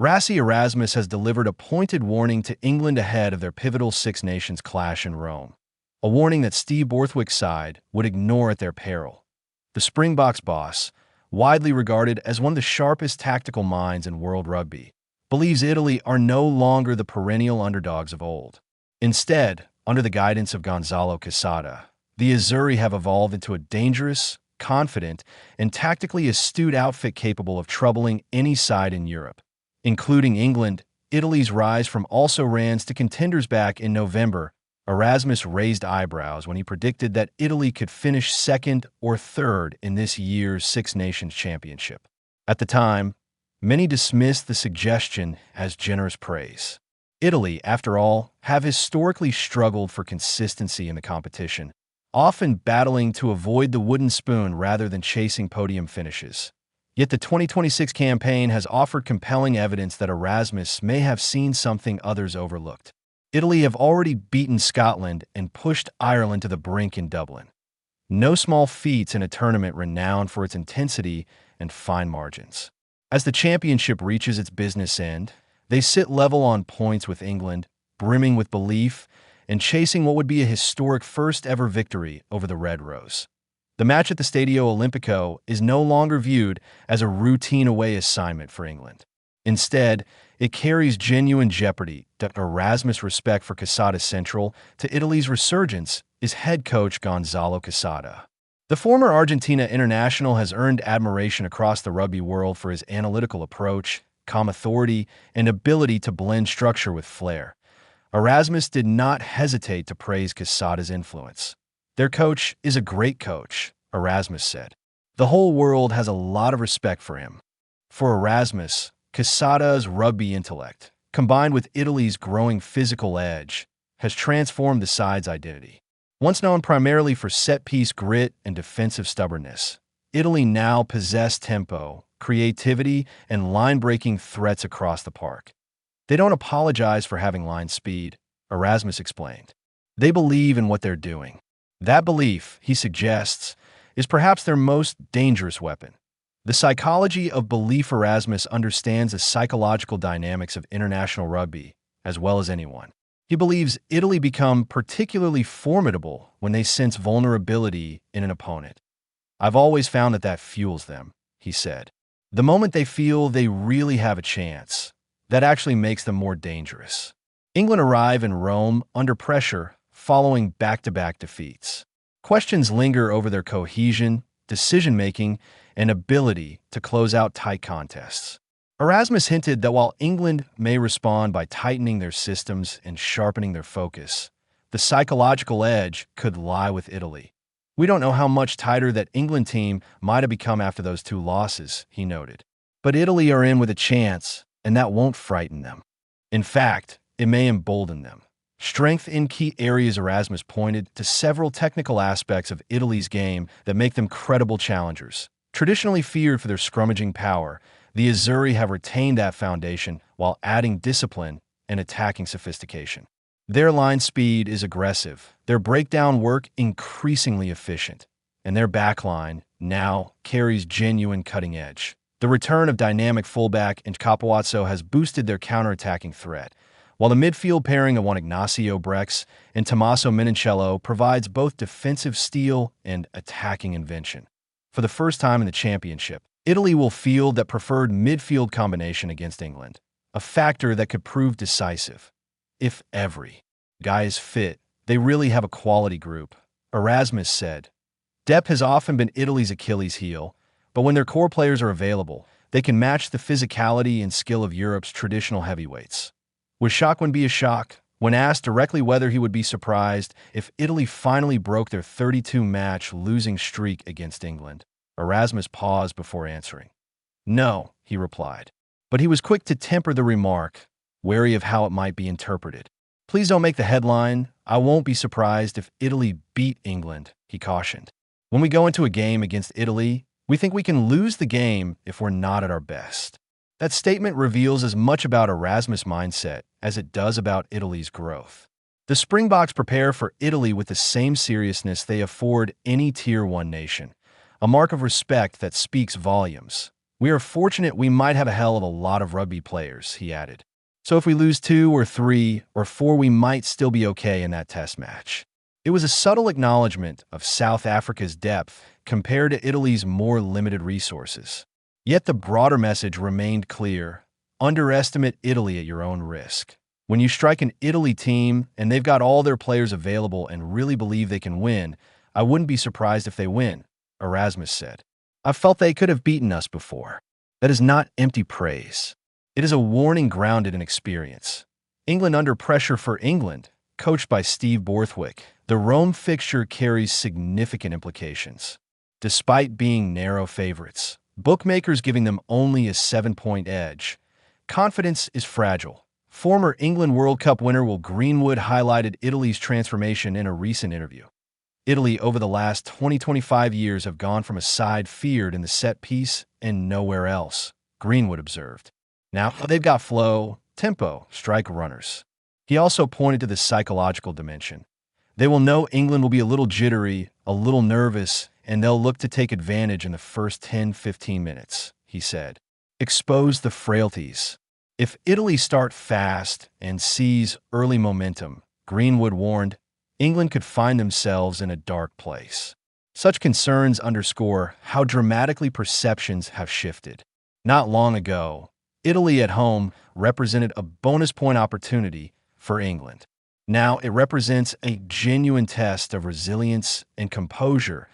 Rassie Erasmus has delivered a pointed warning to England ahead of their pivotal Six Nations clash in Rome, a warning that Steve Borthwick's side would ignore at their peril. The Springboks boss, widely regarded as one of the sharpest tactical minds in world rugby, believes Italy are no longer the perennial underdogs of old. Instead, under the guidance of Gonzalo Quesada, the Azzurri have evolved into a dangerous, confident, and tactically astute outfit capable of troubling any side in Europe. Including England, Italy's rise from also-rans to contenders back in November. Erasmus raised eyebrows when he predicted that Italy could finish second or third in this year's Six Nations Championship. At the time, many dismissed the suggestion as generous praise. Italy, after all, have historically struggled for consistency in the competition, often battling to avoid the wooden spoon rather than chasing podium finishes. Yet the 2026 campaign has offered compelling evidence that Erasmus may have seen something others overlooked. Italy have already beaten Scotland and pushed Ireland to the brink in Dublin. No small feats in a tournament renowned for its intensity and fine margins. As the championship reaches its business end, they sit level on points with England, brimming with belief and chasing what would be a historic first-ever victory over the Red Rose. The match at the Stadio Olimpico is no longer viewed as a routine away assignment for England. Instead, it carries genuine jeopardy. Erasmus' respect for Quesada's central to Italy's resurgence is head coach Gonzalo Quesada. The former Argentina international has earned admiration across the rugby world for his analytical approach, calm authority, and ability to blend structure with flair. Erasmus did not hesitate to praise Quesada's influence. Their coach is a great coach, Erasmus said. The whole world has a lot of respect for him. For Erasmus, Quesada's rugby intellect, combined with Italy's growing physical edge, has transformed the side's identity. Once known primarily for set-piece grit and defensive stubbornness, Italy now possess tempo, creativity, and line-breaking threats across the park. They don't apologize for having line speed, Erasmus explained. They believe in what they're doing. That belief, he suggests, is perhaps their most dangerous weapon. The psychology of belief. Erasmus understands the psychological dynamics of international rugby as well as anyone. He believes Italy become particularly formidable when they sense vulnerability in an opponent. I've always found that fuels them, he said. The moment they feel they really have a chance, that actually makes them more dangerous. England arrive in Rome under pressure following back-to-back defeats. Questions linger over their cohesion, decision-making, and ability to close out tight contests. Erasmus hinted that while England may respond by tightening their systems and sharpening their focus, the psychological edge could lie with Italy. We don't know how much tighter that England team might have become after those two losses, he noted. But Italy are in with a chance, and that won't frighten them. In fact, it may embolden them. Strength in key areas. Erasmus pointed to several technical aspects of Italy's game that make them credible challengers. Traditionally feared for their scrummaging power, the Azzurri have retained that foundation while adding discipline and attacking sophistication. Their line speed is aggressive, their breakdown work increasingly efficient, and their backline now carries genuine cutting edge. The return of dynamic fullback Ange Capuozzo has boosted their counterattacking threat, while the midfield pairing of Juan Ignacio Brex and Tommaso Menoncello provides both defensive steel and attacking invention. For the first time in the championship, Italy will field that preferred midfield combination against England, a factor that could prove decisive. If every guy is fit, they really have a quality group, Erasmus said. Depth has often been Italy's Achilles heel, but when their core players are available, they can match the physicality and skill of Europe's traditional heavyweights. Would Shockwan be a shock? When asked directly whether he would be surprised if Italy finally broke their 32-match losing streak against England, Erasmus paused before answering. No, he replied. But he was quick to temper the remark, wary of how it might be interpreted. Please don't make the headline. I won't be surprised if Italy beat England, he cautioned. When we go into a game against Italy, we think we can lose the game if we're not at our best. That statement reveals as much about Erasmus' mindset as it does about Italy's growth. The Springboks prepare for Italy with the same seriousness they afford any Tier 1 nation, a mark of respect that speaks volumes. We are fortunate we might have a hell of a lot of rugby players, he added. So if we lose 2 or 3 or 4, we might still be okay in that test match. It was a subtle acknowledgement of South Africa's depth compared to Italy's more limited resources. Yet the broader message remained clear: underestimate Italy at your own risk. When you strike an Italy team and they've got all their players available and really believe they can win, I wouldn't be surprised if they win, Erasmus said. I felt they could have beaten us before. That is not empty praise. It is a warning grounded in experience. England under pressure for England, coached by Steve Borthwick. The Rome fixture carries significant implications. Despite being narrow favorites, bookmakers giving them only a 7-point edge, confidence is fragile. Former England World Cup winner Will Greenwood highlighted Italy's transformation in a recent interview. Italy over the last 20-25 years have gone from a side feared in the set piece and nowhere else, Greenwood observed. Now they've got flow, tempo, strike runners. He also pointed to the psychological dimension. They will know England will be a little jittery, a little nervous, and they'll look to take advantage in the first 10-15 minutes, he said. Expose the frailties. If Italy start fast and seize early momentum, Greenwood warned, England could find themselves in a dark place. Such concerns underscore how dramatically perceptions have shifted. Not long ago, Italy at home represented a bonus point opportunity for England. Now it represents a genuine test of resilience and composure,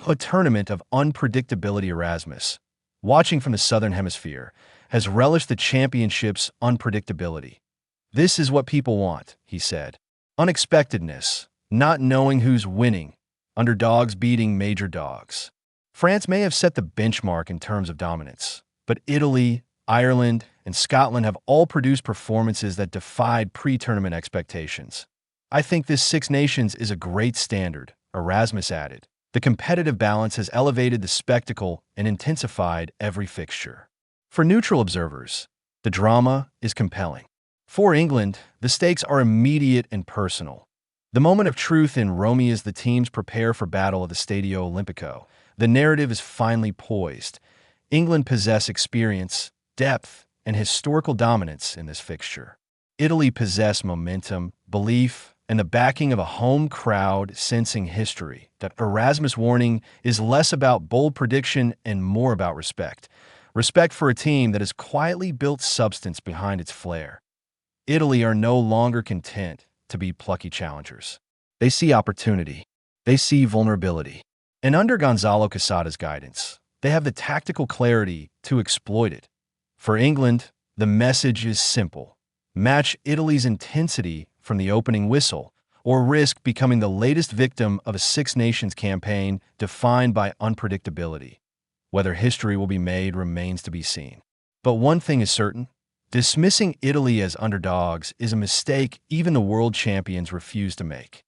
a tournament of unpredictability. Erasmus, watching from the Southern Hemisphere, has relished the championship's unpredictability. This is what people want, he said. Unexpectedness, not knowing who's winning, underdogs beating major dogs. France may have set the benchmark in terms of dominance, but Italy, Ireland, and Scotland have all produced performances that defied pre-tournament expectations. I think this Six Nations is a great standard, Erasmus added. The competitive balance has elevated the spectacle and intensified every fixture. For neutral observers, the drama is compelling. For England, the stakes are immediate and personal. The moment of truth in Rome as the teams prepare for battle at the Stadio Olimpico. The narrative is finally poised. England possess experience, depth, and historical dominance in this fixture. Italy possess momentum, belief, and the backing of a home crowd sensing history. That Erasmus warning is less about bold prediction and more about respect. Respect for a team that has quietly built substance behind its flair. Italy are no longer content to be plucky challengers. They see opportunity. They see vulnerability. And under Gonzalo Quesada's guidance, they have the tactical clarity to exploit it. For England, the message is simple. Match Italy's intensity from the opening whistle, or risk becoming the latest victim of a Six Nations campaign defined by unpredictability. Whether history will be made remains to be seen. But one thing is certain. Dismissing Italy as underdogs is a mistake even the world champions refuse to make.